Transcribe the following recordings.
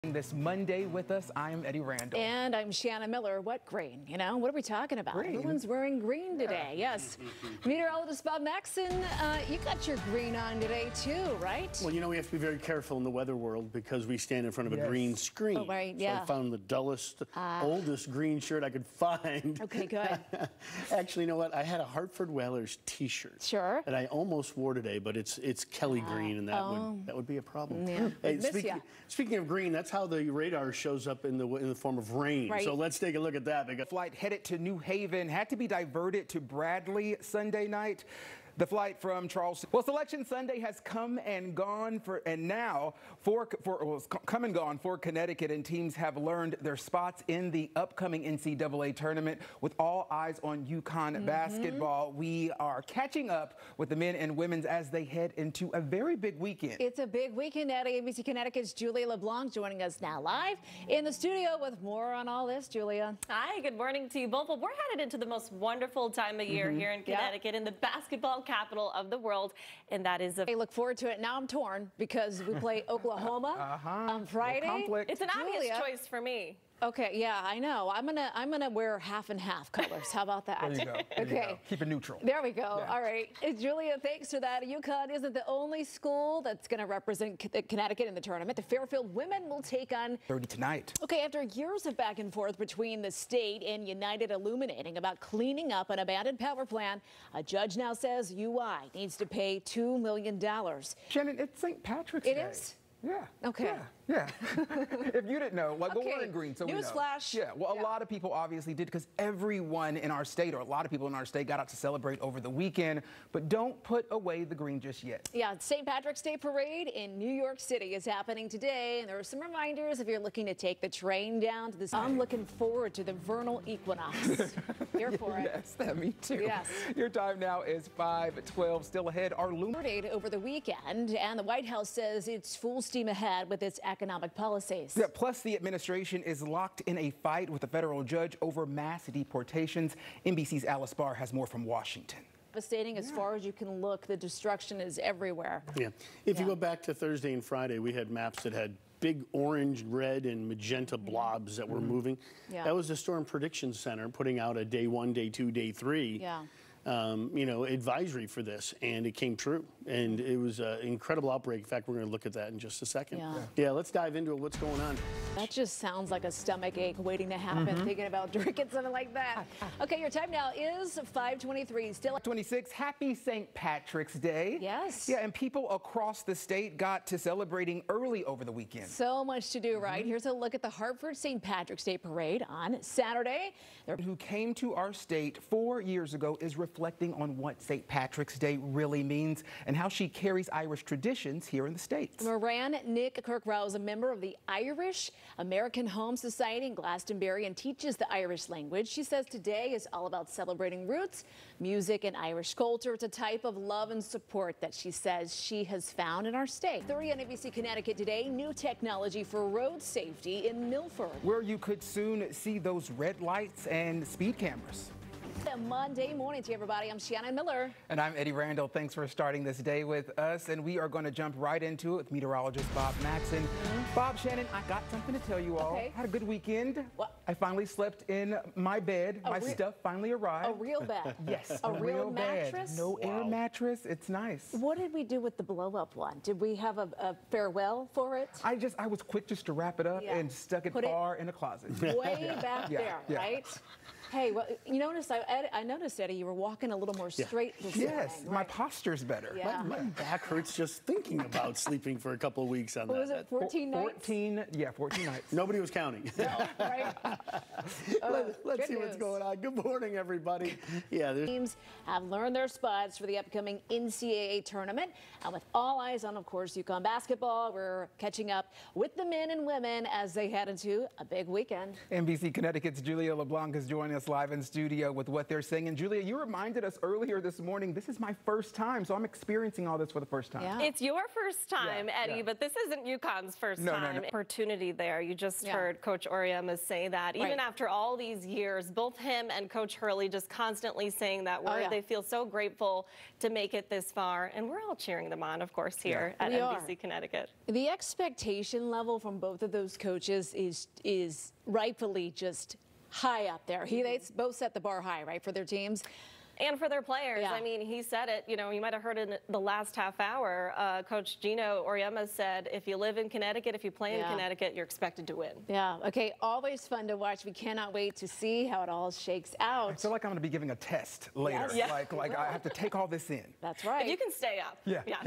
This Monday with us, I'm Eddie Randall. And I'm Shannon Miller. What green? You know, what are we talking about? Green? Everyone's wearing green today. Yes. Meteorologist Bob Maxon, you got your green on today too, right? Well, you know, we have to be very careful in the weather world because we stand in front of a green screen. Oh, right, so I found the dullest, oldest green shirt I could find. Okay, good. Actually, you know what? I had a Hartford Whalers T-shirt. Sure. That I almost wore today, but it's Kelly green, and that would be a problem. Yeah. Hey, speaking of green, that's how the radar shows up in the form of rain. Right. So let's take a look at that. The flight headed to New Haven had to be diverted to Bradley Sunday night. The flight from Charleston. Well, Selection Sunday has come and gone for Connecticut, and teams have learned their spots in the upcoming NCAA tournament. With all eyes on UConn basketball, we are catching up with the men and women's as they head into a very big weekend. It's a big weekend at ABC Connecticut's Julia LeBlanc joining us now live in the studio with more on all this. Julia. Hi, good morning to you both. Well, we're headed into the most wonderful time of year here in Connecticut, in the basketball capital of the world, and that is I look forward to it. Now I'm torn because we play Oklahoma on Friday. It's an obvious choice for me. Okay, yeah, I know. I'm gonna wear half and half colors. How about that? There you go. There you go. Keep it neutral. There we go. Yeah. All right. Julia, thanks for that. UConn isn't the only school that's going to represent Connecticut in the tournament. The Fairfield women will take on 30 tonight. Okay, after years of back and forth between the state and United illuminating about cleaning up an abandoned power plant, a judge now says UI needs to pay $2 million. Shannon, it's St. Patrick's Day. It is? Yeah. Okay. Yeah. If you didn't know, like, well, we're in green, so we know. Newsflash. Yeah. Well, a lot of people obviously did because everyone in our state, or a lot of people in our state, got out to celebrate over the weekend. But don't put away the green just yet. Yeah. St. Patrick's Day Parade in New York City is happening today, and there are some reminders if you're looking to take the train down to the. I'm looking forward to the vernal equinox. Here for it. Yes, that me too. Yes. Your time now is 5:12. Still ahead, our over the weekend, and the White House says it's full steam ahead with its economic policies. Yeah, plus, the administration is locked in a fight with a federal judge over mass deportations. NBC's Alice Barr has more from Washington. Devastating as far as you can look. The destruction is everywhere. Yeah. If you go back to Thursday and Friday, we had maps that had big orange, red, and magenta blobs that were moving. Yeah. That was the Storm Prediction Center putting out a day 1, day 2, day 3. Advisory for this, and it came true, and it was an incredible outbreak. In fact, we're going to look at that in just a second. Yeah, let's dive into it. What's going on? That just sounds like a stomach ache waiting to happen, thinking about drinking something like that. Okay, your time now is 5:23. Still 26. Happy St. Patrick's Day. Yes. Yeah, and people across the state got to celebrating early over the weekend. So much to do, right? Here's a look at the Hartford St. Patrick's Day Parade on Saturday. Who came to our state 4 years ago is reflecting on what St. Patrick's Day really means and how she carries Irish traditions here in the States. Moran Nick Kirkrow is a member of the Irish American Home Society in Glastonbury and teaches the Irish language. She says today is all about celebrating roots, music, and Irish culture. It's a type of love and support that she says she has found in our state. 30 on ABC Connecticut today, new technology for road safety in Milford, where you could soon see those red lights and speed cameras. Monday morning to everybody. I'm Shannon Miller. And I'm Eddie Randall. Thanks for starting this day with us. And we are going to jump right into it with meteorologist Bob Maxon. Bob, Shannon, I got something to tell you all. Okay. Had a good weekend. What? I finally slept in my bed. My stuff finally arrived. A real bed? Yes. A real mattress? Bed. No air mattress. It's nice. What did we do with the blow-up one? Did we have a farewell for it? I was quick just to wrap it up and stuck it far in a closet. Way back there, right? Hey, well, you noticed, I noticed, Eddie, you were walking a little more straight this morning. Yes, my posture's better. Yeah. My back hurts just thinking about sleeping for a couple of weeks on that. What was it, 14 nights? 14 nights. Nobody was counting. No, right? Let's see what's going on. Good morning, everybody. Teams have learned their spots for the upcoming NCAA tournament. And with all eyes on, of course, UConn basketball, we're catching up with the men and women as they head into a big weekend. NBC Connecticut's Julia LeBlanc is joining us us live in studio with what they're saying. And Julia, you reminded us earlier this morning, this is my first time, so I'm experiencing all this for the first time. Yeah. It's your first time, Eddie, but this isn't UConn's first time. Opportunity there. You just heard Coach Auriemma say that. Even after all these years, both him and Coach Hurley just constantly saying that word. They feel so grateful to make it this far, and we're all cheering them on, of course, here at NBC Connecticut. The expectation level from both of those coaches is rightfully just high up there. They both set the bar high, right, for their teams. And for their players. I mean, he said it, you know, you might have heard in the last half hour, Coach Gino Auriemma said, if you live in Connecticut, if you play in Connecticut, you're expected to win. Yeah, okay, always fun to watch. We cannot wait to see how it all shakes out. I feel like I'm going to be giving a test later. Like I have to take all this in. That's right. If you can stay up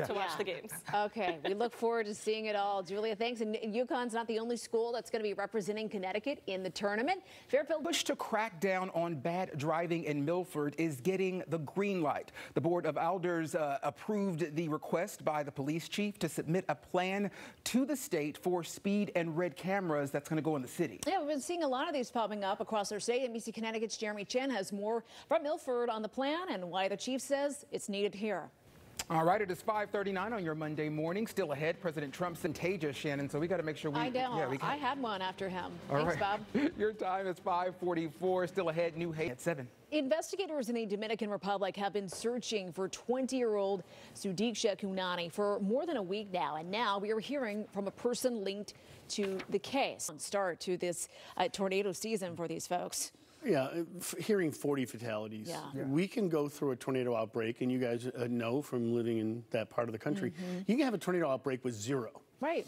to watch the games. Okay, we look forward to seeing it all. Julia, thanks. And UConn's not the only school that's going to be representing Connecticut in the tournament. Fairfield push to crack down on bad driving in Milford is getting the green light. The Board of Elders approved the request by the police chief to submit a plan to the state for speed and red cameras that's going to go in the city. Yeah, we've been seeing a lot of these popping up across our state. NBC Connecticut's Jeremy Chen has more from Milford on the plan and why the chief says it's needed here. All right, it is 5:39 on your Monday morning. Still ahead, President Trump's contagious, Shannon, so we got to make sure we... I know. I had one after him. Thanks, Bob. Your time is 5:44. Still ahead, New Haven at 7. Investigators in the Dominican Republic have been searching for 20-year-old Sudiksha Kunani for more than a week now, and now we are hearing from a person linked to the case. Start to this tornado season for these folks. Yeah, hearing 40 fatalities. We can go through a tornado outbreak, and you guys know from living in that part of the country, you can have a tornado outbreak with 0. Right.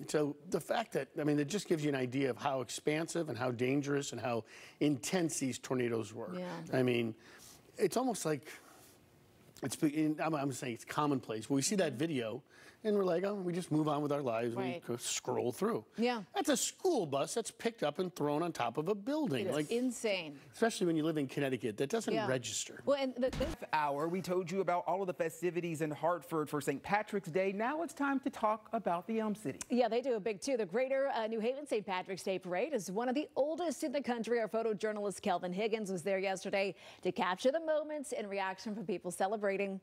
So the fact that, I mean, it just gives you an idea of how expansive and how dangerous and how intense these tornadoes were. I mean, it's almost like, I'm saying it's commonplace. When we see that video, and we're like, oh, we just move on with our lives and scroll through. That's a school bus that's picked up and thrown on top of a building. It's insane. Especially when you live in Connecticut. That doesn't register. Well, and the hour, we told you about all of the festivities in Hartford for St. Patrick's Day. Now it's time to talk about the Elm City. Yeah, they do a big too. The Greater New Haven St. Patrick's Day Parade is one of the oldest in the country. Our photojournalist Kelvin Higgins was there yesterday to capture the moments and reaction from people celebrating.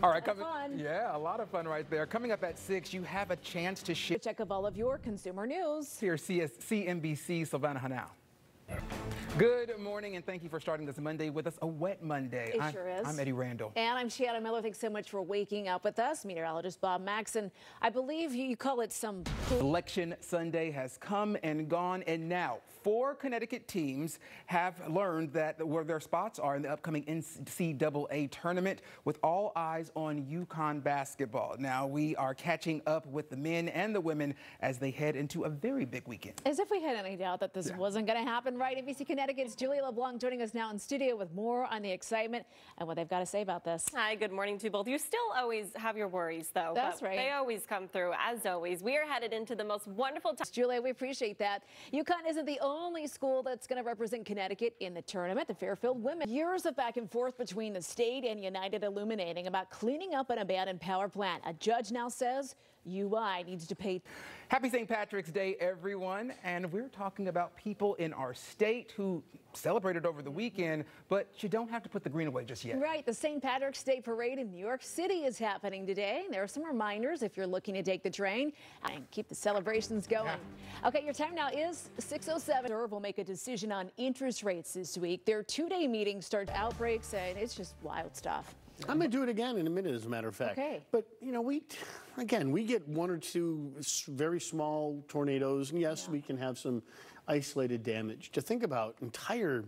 All right, a lot of fun right there. Coming up at 6, you have a chance to share. Check of all of your consumer news. Here's CNBC Silvana Hanau. Good morning, and thank you for starting this Monday with us. A wet Monday. It sure is. I'm Eddie Randall. And I'm Shannon Miller. Thanks so much for waking up with us. Meteorologist Bob Maxon. I believe you call it some... Election Sunday has come and gone, and now 4 Connecticut teams have learned that where their spots are in the upcoming NCAA tournament, with all eyes on UConn basketball. Now we are catching up with the men and the women as they head into a very big weekend. As if we had any doubt that this wasn't going to happen, right? NBC Connecticut's Julia LeBlanc joining us now in studio with more on the excitement and what they've got to say about this. Hi, good morning to you both. You still always have your worries, though. That's right. They always come through, as always. We are headed into the most wonderful time. Julia, we appreciate that. UConn isn't the only school that's going to represent Connecticut in the tournament. The Fairfield women. Years of back and forth between the state and United illuminating about cleaning up an abandoned power plant. A judge now says UI needs to pay. Happy St. Patrick's Day, everyone. And we're talking about people in our state who celebrated over the weekend, but you don't have to put the green away just yet. Right. The St. Patrick's Day Parade in New York City is happening today. There are some reminders if you're looking to take the train and keep the celebrations going. Okay, your time now is 6:07. The Reserve will make a decision on interest rates this week. Their 2-day meeting starts outbreaks, and it's just wild stuff. I'm going to do it again in a minute, as a matter of fact. Okay. But, you know, we get 1 or 2 very small tornadoes, and yes, we can have some isolated damage. To think about entire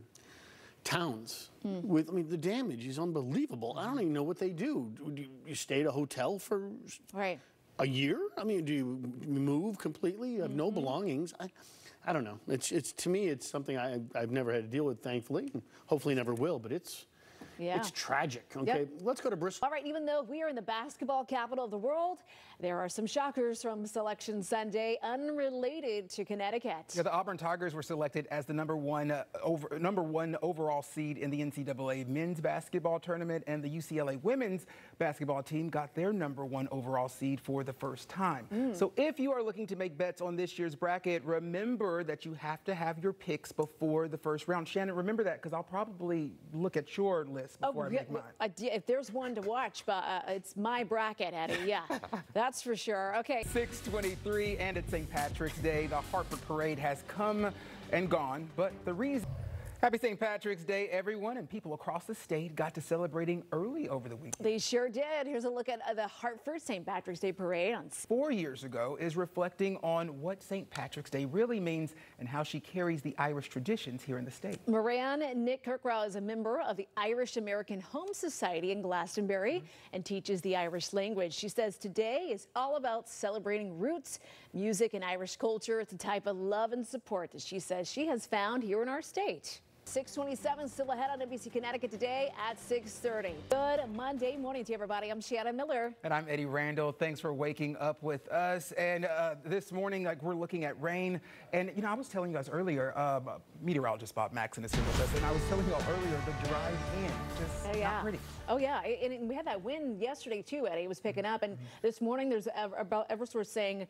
towns with, I mean, the damage is unbelievable. I don't even know what they do. Do you stay at a hotel for a year? I mean, do you move completely? You have no belongings? I don't know. It's to me, it's something I've never had to deal with, thankfully, and hopefully never will, but it's tragic. Okay, let's go to Bristol. All right, even though we are in the basketball capital of the world, There are some shockers from Selection Sunday unrelated to Connecticut. Yeah, the Auburn Tigers were selected as the number one overall seed in the NCAA men's basketball tournament, and the UCLA women's basketball team got their number one overall seed for the first time. So if you are looking to make bets on this year's bracket, remember that you have to have your picks before the first round. Shannon, remember that, because I'll probably look at your list before I make mine. If there's one to watch, but it's my bracket, Eddie. Yeah, that's for sure. Okay. 6:23, and it's St. Patrick's Day. The Hartford Parade has come and gone, but the reason... Happy St. Patrick's Day, everyone, and people across the state got to celebrating early over the weekend. They sure did. Here's a look at the Hartford St. Patrick's Day Parade. 4 years ago is reflecting on what St. Patrick's Day really means and how she carries the Irish traditions here in the state. Moran Nick Kirkrow is a member of the Irish American Home Society in Glastonbury and teaches the Irish language. She says today is all about celebrating roots, music, and Irish culture. It's a type of love and support that she says she has found here in our state. 6:27 still ahead on NBC Connecticut today at 6:30. Good Monday morning to everybody. I'm Shannon Miller. And I'm Eddie Randall. Thanks for waking up with us. And this morning, we're looking at rain. And, you know, I was telling you guys earlier, meteorologist Bob Maxon is here with us. And I was telling you all earlier, the drive in, just not pretty. Oh, yeah. And we had that wind yesterday, too, Eddie. It was picking up. And this morning, there's about Eversource saying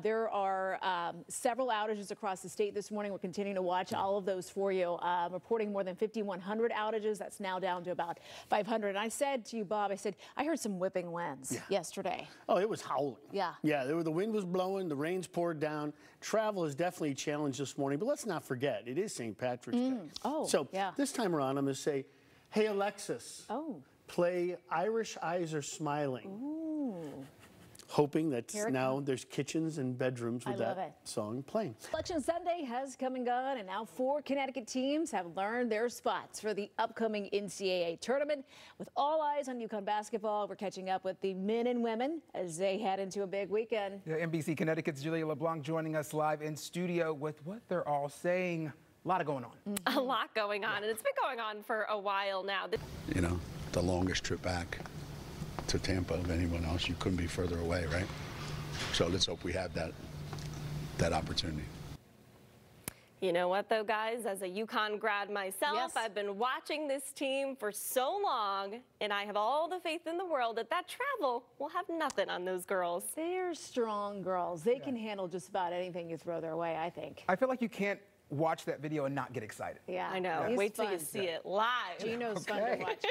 there are several outages across the state this morning. We're continuing to watch all of those for you. Reporting more than 5,100 outages. That's now down to about 500. And I said to you, Bob, I heard some whipping winds yesterday. Oh, it was howling. Yeah. Yeah, the wind was blowing, the rains poured down. Travel is definitely a challenge this morning, but let's not forget, it is St. Patrick's Day. Oh, so this time around, I'm going to say, hey, Alexis, play Irish Eyes Are Smiling. Ooh. Hoping that now there's kitchens and bedrooms with that song playing. Selection Sunday has come and gone, and now 4 Connecticut teams have learned their spots for the upcoming NCAA tournament. With all eyes on UConn basketball, we're catching up with the men and women as they head into a big weekend. Yeah, NBC Connecticut's Julia LeBlanc joining us live in studio with what they're all saying. A lot going on. A lot going on, and it's been going on for a while now. You know, the longest trip back to Tampa of anyone else. You couldn't be further away, right? So let's hope we have that opportunity. You know what, though, guys? As a UConn grad myself, I've been watching this team for so long, and I have all the faith in the world that travel will have nothing on those girls. They're strong girls. They can handle just about anything you throw their way, I think. I feel like you can't watch that video and not get excited. Yeah, I know. Wait till you see it live. Gino's fun to watch.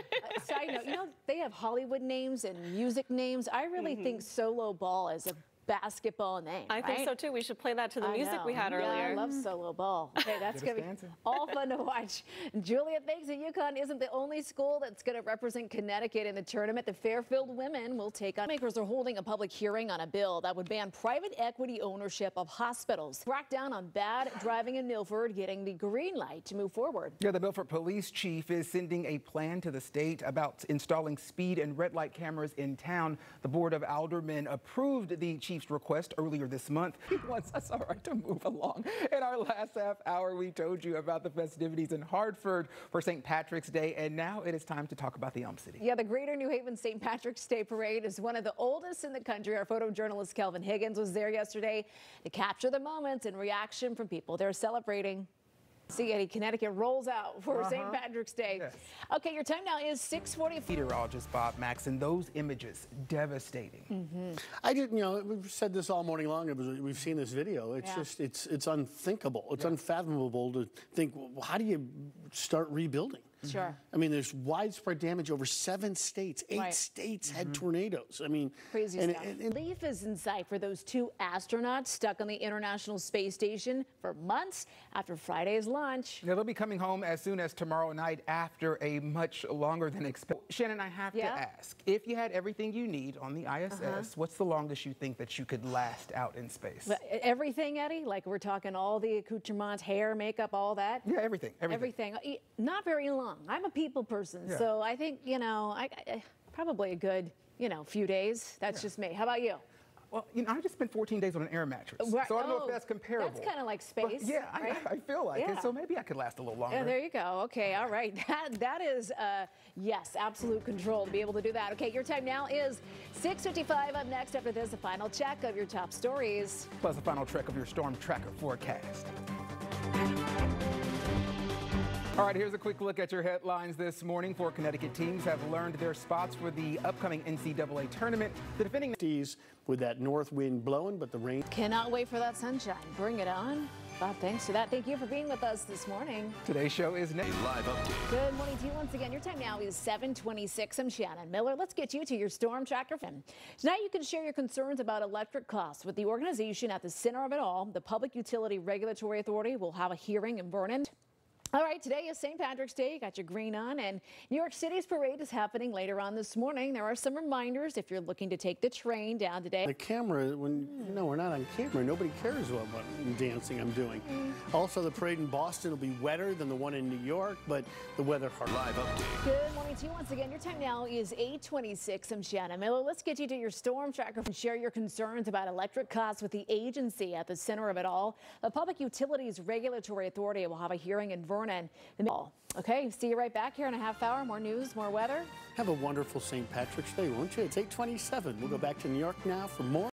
Side note, you know, they have Hollywood names and music names. I really think Solo Ball is a basketball name. I think so too. We should play that to the music we had earlier. I love Solo Ball. Okay, that's going to be all fun to watch. Julia thinks that UConn isn't the only school that's going to represent Connecticut in the tournament. The Fairfield women will take on. Lawmakers are holding a public hearing on a bill that would ban private equity ownership of hospitals. Crack down on bad driving in Milford, getting the green light to move forward. Yeah, the Milford police chief is sending a plan to the state about installing speed and red light cameras in town. The Board of Aldermen approved the chief's request earlier this month. He wants us, all right, to move along. In our last half hour, we told you about the festivities in Hartford for St. Patrick's Day, and now it is time to talk about the Elm City. Yeah, the Greater New Haven St. Patrick's Day Parade is one of the oldest in the country. Our photojournalist Kelvin Higgins was there yesterday to capture the moments and reaction from people they're celebrating. See, Eddie, Connecticut rolls out for St. Patrick's Day. Yes. Okay, your time now is 6:40. Meteorologist Bob Maxon, those images, devastating. I didn't, you know, we've said this all morning long. We've seen this video. It's just, it's unthinkable. It's unfathomable to think, well, how do you start rebuilding? Sure. I mean, there's widespread damage over 7 states. 8 states had tornadoes. I mean, crazy stuff. Relief is in sight for those 2 astronauts stuck on the International Space Station for months after Friday's launch. Yeah, they'll be coming home as soon as tomorrow night after a much longer than expected. Shannon, I have to ask, if you had everything you need on the ISS, what's the longest you think that you could last out in space? Everything, Eddie? Like we're talking all the accoutrements, hair, makeup, all that? Yeah, everything. Everything. Not very long. I'm a people person, so I think, you know, I probably a good, you know, few days. That's just me. How about you? Well, I just spent 14 days on an air mattress, Right. so I don't know if that's comparable. That's kind of like space. But yeah, right? I feel like it, so maybe I could last a little longer. Yeah, there you go. Okay, all right. That is, yes, absolute control to be able to do that. Okay, your time now is 6:55. Up next after this, a final check of your top stories. Plus a final check of your storm tracker forecast. All right, here's a quick look at your headlines this morning. 4 Connecticut teams have learned their spots for the upcoming NCAA tournament. The defending with that north wind blowing, but the rain. Cannot wait for that sunshine. Bring it on. Bob, thanks for that. Thank you for being with us this morning. Today's show is next. Live update. Good morning to you once again. Your time now is 7:26. I'm Shannon Miller. Let's get you to your storm tracker. Tonight you can share your concerns about electric costs with the organization at the center of it all. The Public Utility Regulatory Authority will have a hearing in Vernon. All right, today is St. Patrick's Day. You got your green on, and New York City's parade is happening later on this morning. There are some reminders if you're looking to take the train down today. The camera, when we're not on camera, nobody cares what dancing I'm doing. Also, the parade in Boston will be wetter than the one in New York, but the weather hard. Live update. Good morning to you once again. Your time now is 8:26. I'm Shannon Miller. Let's get you to your storm tracker and share your concerns about electric costs with the agency at the center of it all. The Public Utilities Regulatory Authority will have a hearing in Vernon. Okay, see you right back here in a half hour. More news, more weather. Have a wonderful St. Patrick's Day, won't you? It's 8:27. We'll go back to New York now for more.